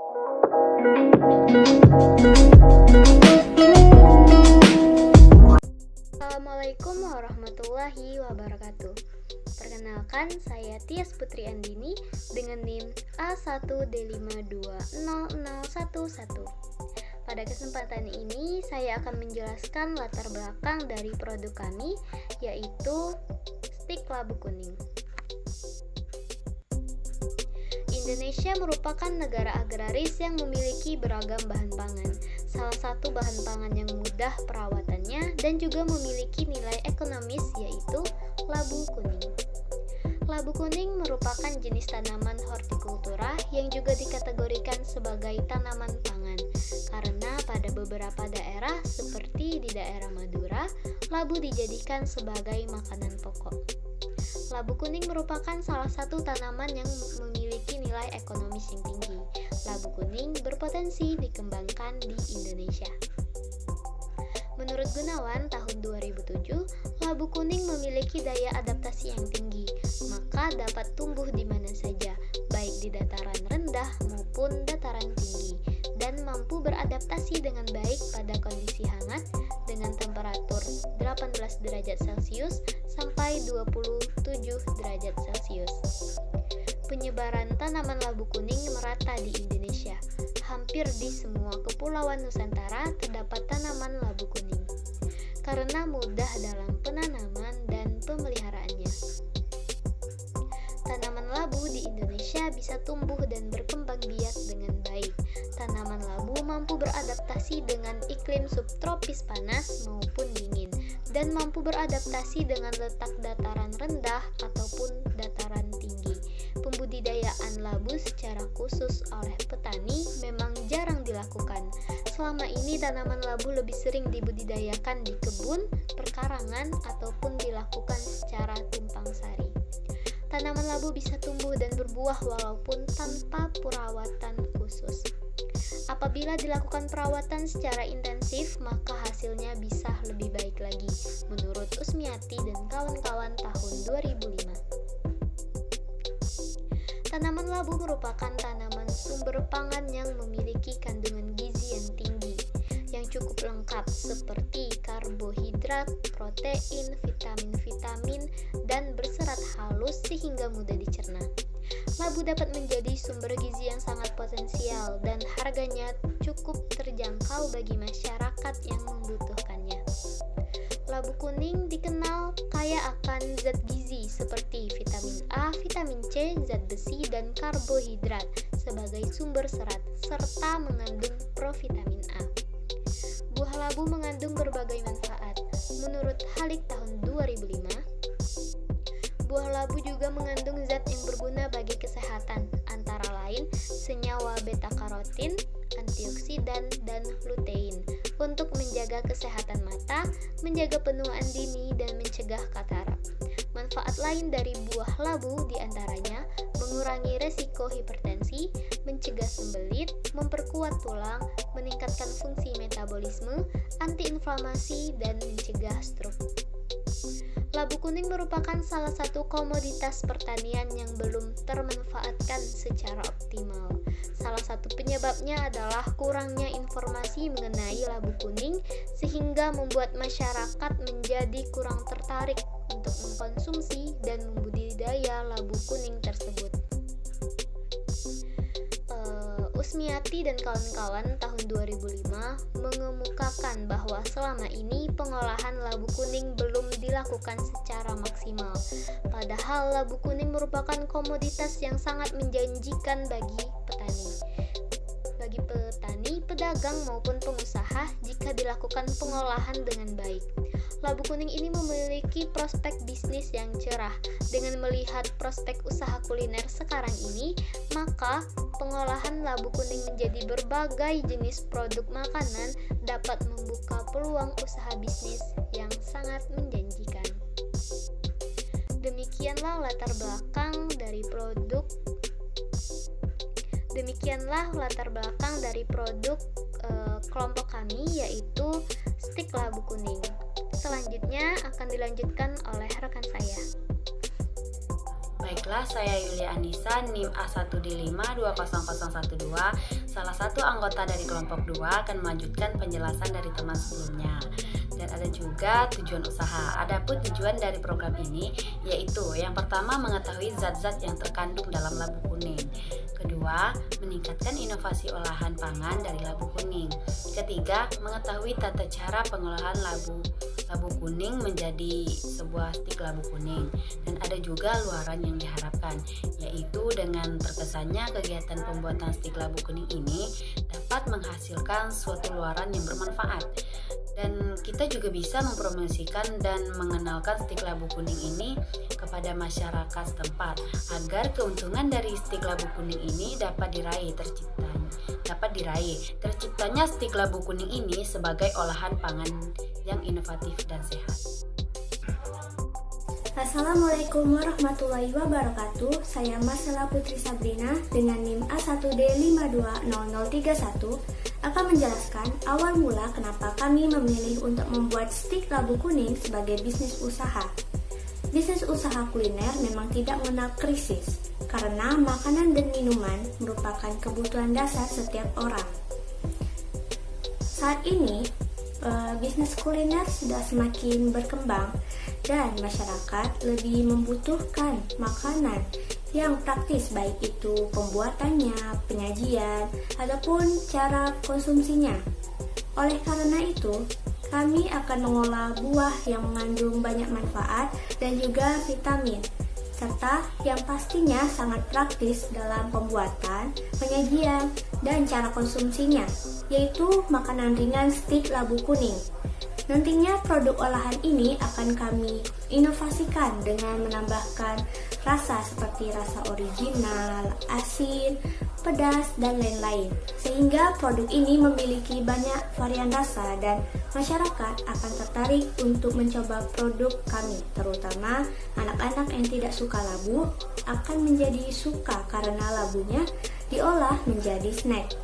Assalamualaikum warahmatullahi wabarakatuh. Perkenalkan, saya Tias Putri Andini dengan NIM A1D520011. Pada kesempatan ini, saya akan menjelaskan latar belakang dari produk kami, yaitu stik labu kuning. Indonesia merupakan negara agraris yang memiliki beragam bahan pangan. Salah satu bahan pangan yang mudah perawatannya dan juga memiliki nilai ekonomis yaitu labu kuning. Labu kuning merupakan jenis tanaman hortikultura yang juga dikategorikan sebagai tanaman pangan karena pada beberapa daerah seperti di daerah Madura, labu dijadikan sebagai makanan pokok. Labu kuning merupakan salah satu tanaman yang memiliki nilai ekonomis yang tinggi. Labu kuning berpotensi dikembangkan di Indonesia. Menurut Gunawan tahun 2007, labu kuning memiliki daya adaptasi yang tinggi, maka dapat tumbuh di mana saja, baik di dataran rendah maupun dataran tinggi, dan mampu beradaptasi dengan baik pada kondisi hangat dengan temperatur 18 derajat Celcius sampai 27 derajat Celcius. Penyebaran tanaman labu kuning merata di Indonesia. Hampir di semua kepulauan Nusantara terdapat tanaman labu kuning karena mudah dalam penanaman dan pemeliharaannya. Tanaman labu di Indonesia bisa tumbuh dan berkembang biak dengan baik. Tanaman labu mampu beradaptasi dengan iklim subtropis panas maupun dingin dan mampu beradaptasi dengan letak dataran rendah ataupun dataran tinggi. Pembudidayaan labu secara khusus oleh petani memang jarang dilakukan. Selama ini tanaman labu lebih sering dibudidayakan di kebun, perkarangan, ataupun dilakukan secara tumpang sari. Tanaman labu bisa tumbuh dan berbuah walaupun tanpa perawatan khusus. Apabila dilakukan perawatan secara intensif, maka hasilnya bisa lebih baik lagi, menurut Usmiati dan kawan-kawan tahun 2005. Tanaman labu merupakan tanaman sumber pangan yang memiliki kandungan gizi yang tinggi, yang cukup lengkap seperti karbohidrat, protein, vitamin-vitamin, dan berserat halus sehingga mudah dicerna. Labu dapat menjadi sumber gizi yang sangat potensial dan harganya cukup terjangkau bagi masyarakat yang membutuhkannya. Labu kuning dikenal kaya akan zat gizi seperti vitamin A, vitamin C, zat besi, dan karbohidrat sebagai sumber serat, serta mengandung provitamin A. Buah labu mengandung berbagai manfaat. Menurut Halik tahun 2005, buah labu juga mengandung zat yang berguna bagi kesehatan, antara lain senyawa beta-karotin, antioksidan, dan lutein untuk menjaga kesehatan mata, menjaga penuaan dini, dan mencegah katarak. Manfaat lain dari buah labu diantaranya mengurangi resiko hipertensi, mencegah sembelit, memperkuat tulang, meningkatkan fungsi metabolisme, antiinflamasi, dan mencegah stroke. Labu kuning merupakan salah satu komoditas pertanian yang belum termanfaatkan secara optimal. Salah satu penyebabnya adalah kurangnya informasi mengenai labu kuning sehingga membuat masyarakat menjadi kurang tertarik untuk mengkonsumsi dan membudidaya labu kuning tersebut. Usmiati dan kawan-kawan tahun 2005 mengemukakan bahwa selama ini pengolahan labu kuning belum dilakukan secara maksimal. Padahal labu kuning merupakan komoditas yang sangat menjanjikan bagi petani, pedagang maupun pengusaha jika dilakukan pengolahan dengan baik. Labu kuning ini memiliki prospek bisnis yang cerah. Dengan melihat prospek usaha kuliner sekarang ini, maka pengolahan labu kuning menjadi berbagai jenis produk makanan dapat membuka peluang usaha bisnis yang sangat menjanjikan. Demikianlah latar belakang dari produk kelompok kami, yaitu stik labu kuning. Selanjutnya akan dilanjutkan oleh rekan saya. Baiklah, saya Yulia Anissa, NIM A1D520012. salah satu anggota dari kelompok 2 akan melanjutkan penjelasan dari teman sebelumnya. Dan ada juga tujuan usaha. Adapun tujuan dari program ini yaitu yang pertama mengetahui zat-zat yang terkandung dalam labu kuning. Kedua, meningkatkan inovasi olahan pangan dari labu kuning. Ketiga, mengetahui tata cara pengolahan labu kuning menjadi sebuah stik labu kuning. Dan ada juga luaran yang diharapkan, yaitu dengan terkesannya kegiatan pembuatan stik labu kuning ini dapat menghasilkan suatu luaran yang bermanfaat. Dan kita juga bisa mempromosikan dan mengenalkan stik labu kuning ini kepada masyarakat setempat agar keuntungan dari stik labu kuning ini dapat diraih. Terciptanya stik labu kuning ini sebagai olahan pangan yang inovatif dan sehat. Assalamualaikum warahmatullahi wabarakatuh. Saya Marcella Putri Sabrina dengan NIM A1D520031 akan menjelaskan awal mula kenapa kami memilih untuk membuat stik labu kuning sebagai bisnis usaha. Bisnis usaha kuliner memang tidak mengenal krisis karena makanan dan minuman merupakan kebutuhan dasar setiap orang. Saat ini, bisnis kuliner sudah semakin berkembang dan masyarakat lebih membutuhkan makanan yang praktis, baik itu pembuatannya, penyajian, ataupun cara konsumsinya. Oleh karena itu, kami akan mengolah buah yang mengandung banyak manfaat dan juga vitamin, serta yang pastinya sangat praktis dalam pembuatan, penyajian, dan cara konsumsinya, yaitu makanan ringan stik labu kuning. Nantinya produk olahan ini akan kami inovasikan dengan menambahkan rasa seperti rasa original, asin, pedas, dan lain-lain. Sehingga produk ini memiliki banyak varian rasa dan masyarakat akan tertarik untuk mencoba produk kami. Terutama anak-anak yang tidak suka labu akan menjadi suka karena labunya diolah menjadi snack.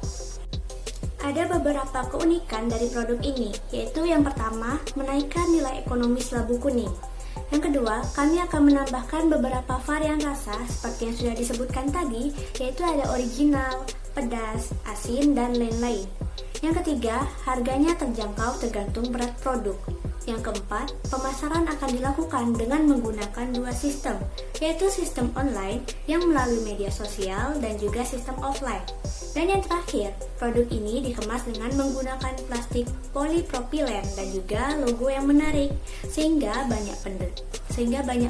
Ada beberapa keunikan dari produk ini, yaitu yang pertama, menaikkan nilai ekonomis labu kuning. Yang kedua, kami akan menambahkan beberapa varian rasa seperti yang sudah disebutkan tadi, yaitu ada original, pedas, asin, dan lain-lain. Yang ketiga, harganya terjangkau tergantung berat produk. Yang keempat, pemasaran akan dilakukan dengan menggunakan dua sistem, yaitu sistem online yang melalui media sosial dan juga sistem offline. Dan yang terakhir, produk ini dikemas dengan menggunakan plastik polipropilen dan juga logo yang menarik, sehingga banyak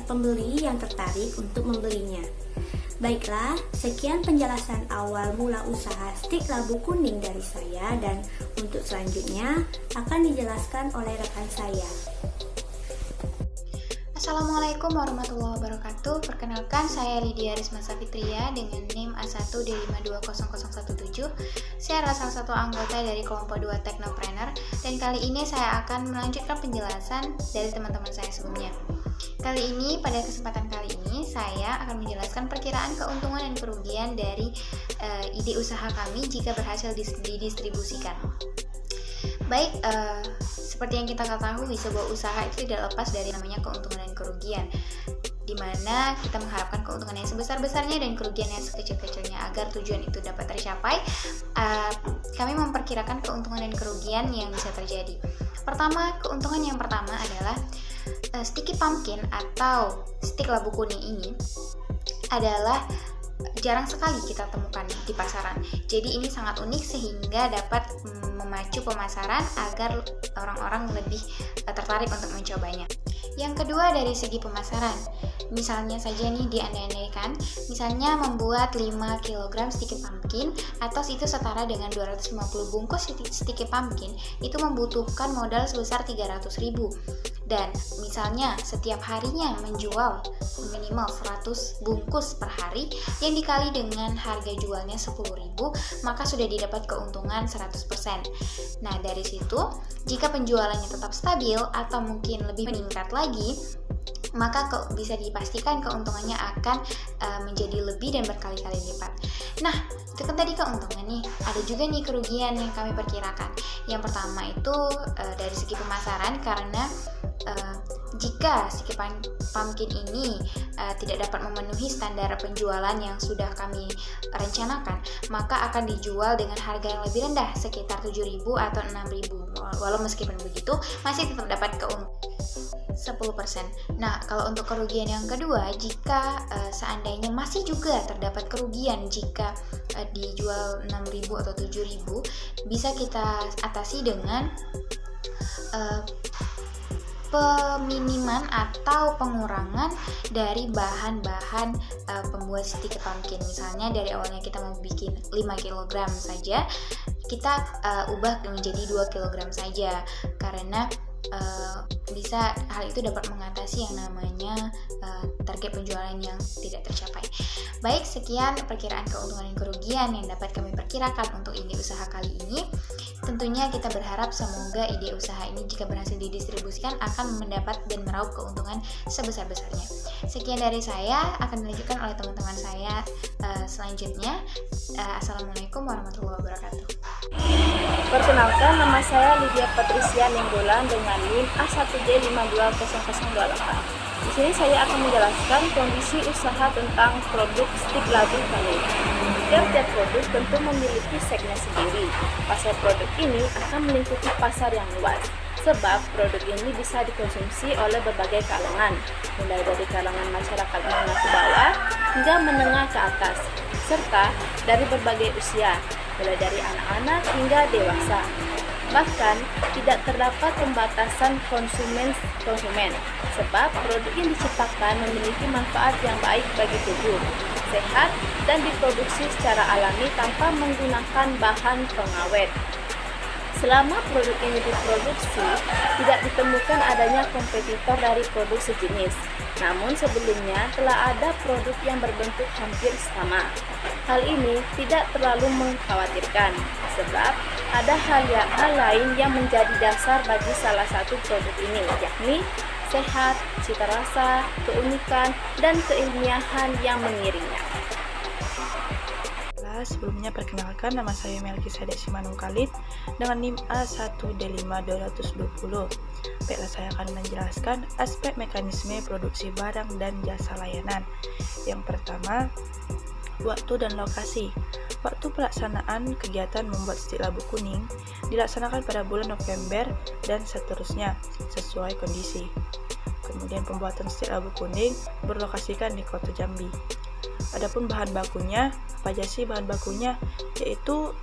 pembeli yang tertarik untuk membelinya. Baiklah, sekian penjelasan awal mula usaha stik labu kuning dari saya, dan untuk selanjutnya akan dijelaskan oleh rekan saya. Assalamualaikum warahmatullahi wabarakatuh. Perkenalkan, saya Lydia Risma Safitria dengan NIM A1D520017. Saya adalah salah satu anggota dari kelompok 2 Technopreneur, dan kali ini saya akan melanjutkan penjelasan dari teman-teman saya sebelumnya. Kali ini, pada kesempatan kali ini, saya akan menjelaskan perkiraan keuntungan dan kerugian dari ide usaha kami jika berhasil didistribusikan. Baik, seperti yang kita ketahui, sebuah usaha itu tidak lepas dari namanya keuntungan dan kerugian, di mana kita mengharapkan keuntungan yang sebesar-besarnya dan kerugian yang sekecil-kecilnya agar tujuan itu dapat tercapai. Kami memperkirakan keuntungan dan kerugian yang bisa terjadi. Keuntungan yang pertama adalah sticky pumpkin atau stik labu kuning ini adalah jarang sekali kita temukan di pasaran. Jadi ini sangat unik sehingga dapat memacu pemasaran agar orang-orang lebih tertarik untuk mencobanya. Yang kedua, dari segi pemasaran. Misalnya saja nih diandai-andaikan, misalnya membuat 5 kg sticky pumpkin atau itu setara dengan 250 bungkus sticky pumpkin, itu membutuhkan modal sebesar 300.000. Dan misalnya setiap harinya menjual minimal 100 bungkus per hari yang dikali dengan harga jualnya 10.000, maka sudah didapat keuntungan 100%. Nah, dari situ jika penjualannya tetap stabil atau mungkin lebih meningkat lagi, maka bisa dipastikan keuntungannya akan menjadi lebih dan berkali-kali lipat. Nah, itu kan tadi keuntungan nih. Ada juga nih kerugian yang kami perkirakan. Yang pertama itu dari segi pemasaran, karena Jika sticky pumpkin ini tidak dapat memenuhi standar penjualan yang sudah kami rencanakan, maka akan dijual dengan harga yang lebih rendah, sekitar 7.000 atau 6.000. Walau meskipun begitu, masih tetap dapat keuntungan 10%. Nah, kalau untuk kerugian yang kedua, jika seandainya masih juga terdapat kerugian jika dijual 6.000 atau 7.000, bisa kita atasi dengan peminiman atau pengurangan dari bahan-bahan pembuat sticky pumpkin. Misalnya dari awalnya kita mau bikin 5 kg saja, kita ubah menjadi 2 kg saja, karena bisa hal itu dapat mengatasi yang namanya target penjualan yang tidak tercapai. Baik, sekian perkiraan keuntungan dan kerugian yang dapat kami perkirakan untuk ide usaha kali ini. Tentunya kita berharap semoga ide usaha ini jika berhasil didistribusikan akan mendapat dan meraup keuntungan sebesar-besarnya. Sekian dari saya, akan dilanjutkan oleh teman-teman saya selanjutnya. Assalamualaikum warahmatullahi wabarakatuh. Perkenalkan, nama saya Lydia Patricia Nenggolan dengan NIM A1D520028. Di sini saya akan menjelaskan kondisi usaha tentang produk stik labu kali. Tiap produk tentu memiliki segmen sendiri. Pasar produk ini akan melingkupi pasar yang luas, sebab produk ini bisa dikonsumsi oleh berbagai kalangan, mulai dari kalangan masyarakat menengah ke bawah hingga menengah ke atas, serta dari berbagai usia, mulai dari anak-anak hingga dewasa. Bahkan tidak terdapat pembatasan konsumen, sebab produk yang diciptakan memiliki manfaat yang baik bagi tubuh, sehat, dan diproduksi secara alami tanpa menggunakan bahan pengawet. Selama produk ini diproduksi, tidak ditemukan adanya kompetitor dari produk sejenis. Namun sebelumnya telah ada produk yang berbentuk hampir sama. Hal ini tidak terlalu mengkhawatirkan, sebab ada hal lain yang menjadi dasar bagi salah satu produk ini, yakni sehat, cita rasa, keunikan, dan keilmiahan yang mengiringnya. Sebelumnya perkenalkan, nama saya Melkisedek Simanung Khalid dengan NIM A1D5220. Baiklah, saya akan menjelaskan aspek mekanisme produksi barang dan jasa layanan. Yang pertama, waktu dan lokasi. Waktu pelaksanaan kegiatan membuat stik labu kuning dilaksanakan pada bulan November dan seterusnya sesuai kondisi. Kemudian pembuatan stik labu kuning berlokasikan di Kota Jambi. Adapun bahan bakunya, apa aja sih bahan bakunya? Yaitu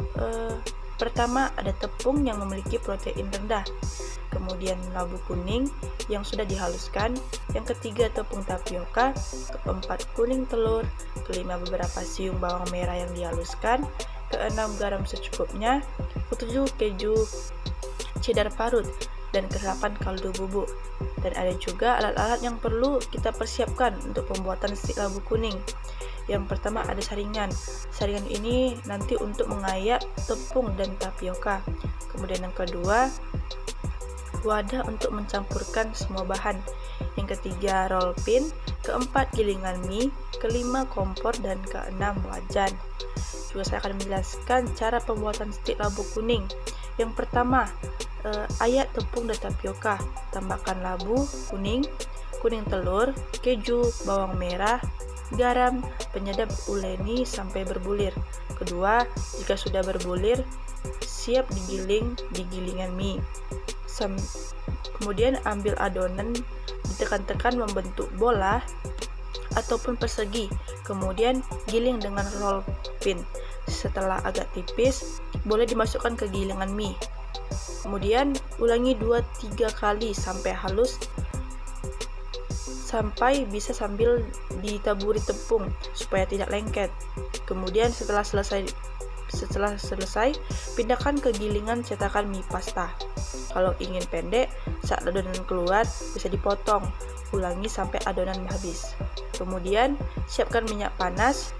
pertama ada tepung yang memiliki protein rendah, kemudian labu kuning yang sudah dihaluskan, yang ketiga tepung tapioka, keempat kuning telur, kelima beberapa siung bawang merah yang dihaluskan, keenam garam secukupnya, ketujuh keju cheddar parut, dan ke-8 kaldu bubuk. Dan ada juga alat-alat yang perlu kita persiapkan untuk pembuatan stik labu kuning. Yang pertama ada saringan. Saringan ini nanti untuk mengayak tepung dan tapioka. Kemudian yang kedua, wadah untuk mencampurkan semua bahan. Yang ketiga roll pin, keempat gilingan mie, kelima kompor, dan keenam wajan. Juga saya akan menjelaskan cara pembuatan stik labu kuning. Yang pertama, ayak tepung dan tapioka, tambahkan labu kuning, kuning telur, keju, bawang merah, garam, penyedap uleni sampai berbulir. Kedua, jika sudah berbulir, siap digiling di gilingan mie. Kemudian ambil adonan, ditekan-tekan membentuk bola ataupun persegi, kemudian giling dengan roll pin. Setelah agak tipis, boleh dimasukkan ke gilingan mie. Kemudian ulangi 2-3 kali sampai halus, sampai bisa sambil ditaburi tepung supaya tidak lengket. Kemudian setelah selesai, pindahkan ke gilingan cetakan mie pasta. Kalau ingin pendek, saat adonan keluar bisa dipotong. Ulangi sampai adonan habis. Kemudian siapkan minyak panas.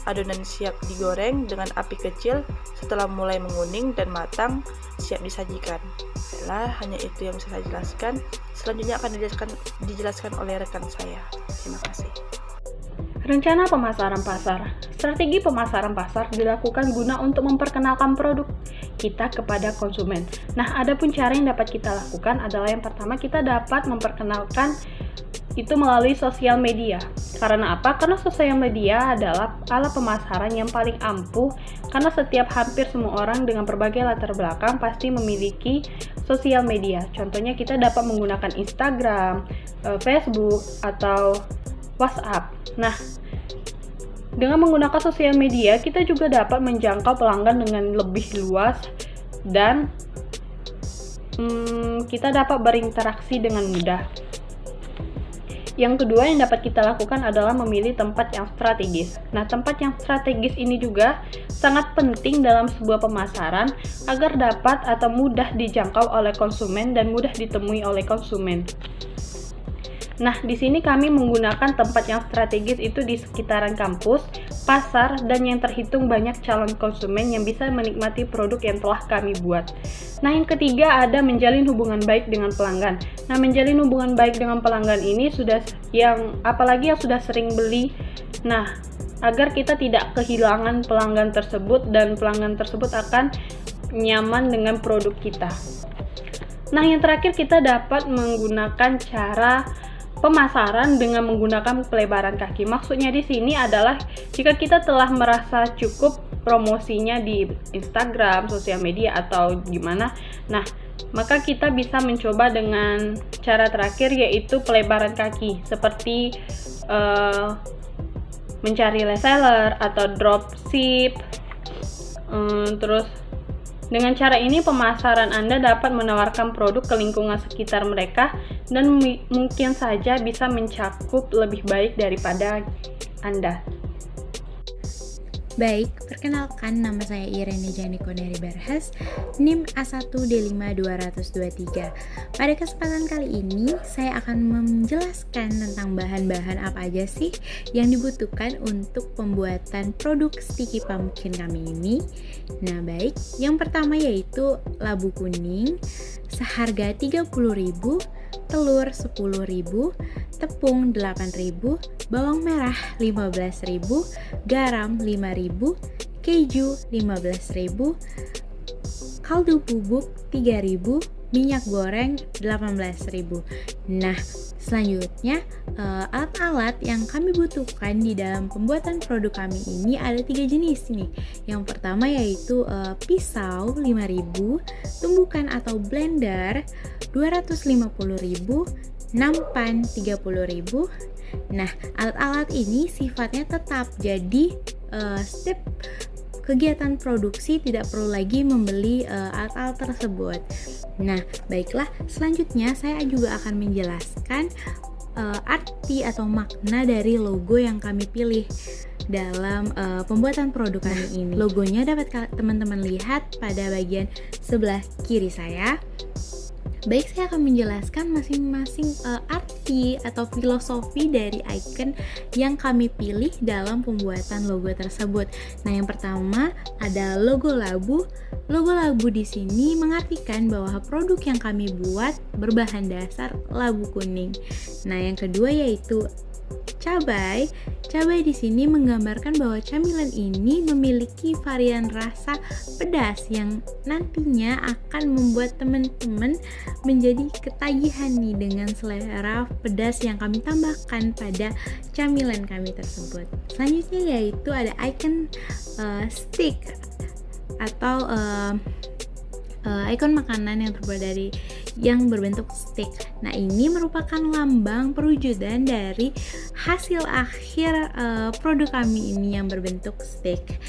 Adonan siap digoreng dengan api kecil. Setelah mulai menguning dan matang, siap disajikan. Baiklah, hanya itu yang bisa saya jelaskan. Selanjutnya akan dijelaskan oleh rekan saya. Terima kasih. Rencana pemasaran pasar. Strategi pemasaran pasar dilakukan guna untuk memperkenalkan produk kita kepada konsumen. Nah, adapun cara yang dapat kita lakukan adalah yang pertama, kita dapat memperkenalkan itu melalui sosial media. Karena apa? Karena sosial media adalah alat pemasaran yang paling ampuh, karena hampir semua orang dengan berbagai latar belakang pasti memiliki sosial media. Contohnya kita dapat menggunakan Instagram, Facebook, atau WhatsApp. Nah, dengan menggunakan sosial media, kita juga dapat menjangkau pelanggan dengan lebih luas dan kita dapat berinteraksi dengan mudah. Yang kedua yang dapat kita lakukan adalah memilih tempat yang strategis. Nah, tempat yang strategis ini juga sangat penting dalam sebuah pemasaran agar dapat atau mudah dijangkau oleh konsumen dan mudah ditemui oleh konsumen. Nah, di sini kami menggunakan tempat yang strategis itu di sekitaran kampus, pasar, dan yang terhitung banyak calon konsumen yang bisa menikmati produk yang telah kami buat. Nah, yang ketiga ada menjalin hubungan baik dengan pelanggan. Nah, menjalin hubungan baik dengan pelanggan ini apalagi yang sudah sering beli. Nah, agar kita tidak kehilangan pelanggan tersebut dan pelanggan tersebut akan nyaman dengan produk kita. Nah, yang terakhir kita dapat menggunakan cara pemasaran dengan menggunakan pelebaran kaki. Maksudnya di sini adalah jika kita telah merasa cukup promosinya di Instagram, sosial media atau gimana, nah maka kita bisa mencoba dengan cara terakhir, yaitu pelebaran kaki, seperti mencari reseller atau dropship. Terus dengan cara ini pemasaran Anda dapat menawarkan produk ke lingkungan sekitar mereka dan mungkin saja bisa mencakup lebih baik daripada Anda. Baik, perkenalkan nama saya Irene Janiko dari Berhas, NIM A1D5-223. Pada kesempatan kali ini, saya akan menjelaskan tentang bahan-bahan apa aja sih yang dibutuhkan untuk pembuatan produk sticky pumpkin kami ini. Nah baik, yang pertama yaitu labu kuning seharga 30.000, telur 10.000, tepung 8.000, bawang merah 15.000, garam 5.000, keju 15.000, kaldu bubuk 3.000, minyak goreng 18.000. Nah, selanjutnya alat-alat yang kami butuhkan di dalam pembuatan produk kami ini ada 3 jenis nih. Yang pertama yaitu pisau 5.000, tumbukan atau blender 250.000, nampan 30.000. Nah, alat-alat ini sifatnya tetap, jadi setiap kegiatan produksi tidak perlu lagi membeli alat-alat tersebut. Nah, baiklah, selanjutnya saya juga akan menjelaskan arti atau makna dari logo yang kami pilih dalam pembuatan produk kami ini. Logonya dapat teman-teman lihat pada bagian sebelah kiri saya. Baik, saya akan menjelaskan masing-masing arti atau filosofi dari icon yang kami pilih dalam pembuatan logo tersebut. Nah, yang pertama ada logo labu. Logo labu di sini mengartikan bahwa produk yang kami buat berbahan dasar labu kuning. Nah, yang kedua yaitu cabai. Cabai di sini menggambarkan bahwa camilan ini memiliki varian rasa pedas yang nantinya akan membuat teman-teman menjadi ketagihan nih dengan selera pedas yang kami tambahkan pada camilan kami tersebut. Selanjutnya yaitu ada icon stick atau ikon makanan yang terbuat dari yang berbentuk stick. Nah, ini merupakan lambang perwujudan dari hasil akhir produk kami ini yang berbentuk stick.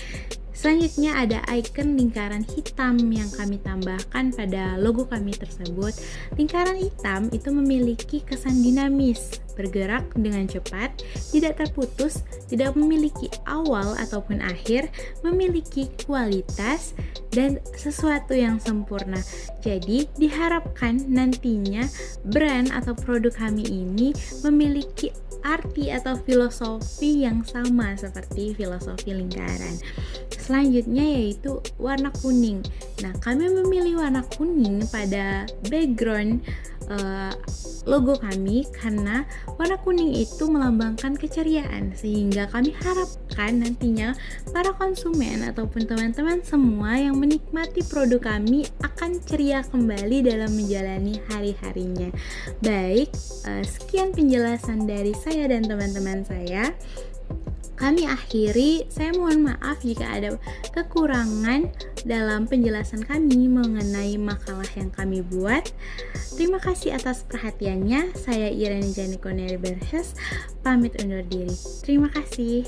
Selanjutnya ada icon lingkaran hitam yang kami tambahkan pada logo kami tersebut. Lingkaran hitam itu memiliki kesan dinamis, bergerak dengan cepat, tidak terputus, tidak memiliki awal ataupun akhir, memiliki kualitas, dan sesuatu yang sempurna. Jadi diharapkan nantinya brand atau produk kami ini memiliki arti atau filosofi yang sama seperti filosofi lingkaran. Selanjutnya yaitu warna kuning. Nah, kami memilih warna kuning pada background logo kami karena warna kuning itu melambangkan keceriaan, sehingga kami harapkan nantinya para konsumen ataupun teman-teman semua yang menikmati produk kami akan ceria kembali dalam menjalani hari-harinya. Baik, sekian penjelasan dari saya dan teman-teman saya. Kami akhiri, saya mohon maaf jika ada kekurangan dalam penjelasan kami mengenai makalah yang kami buat. Terima kasih atas perhatiannya. Saya Irene Janiko Neri Berhes, pamit undur diri. Terima kasih.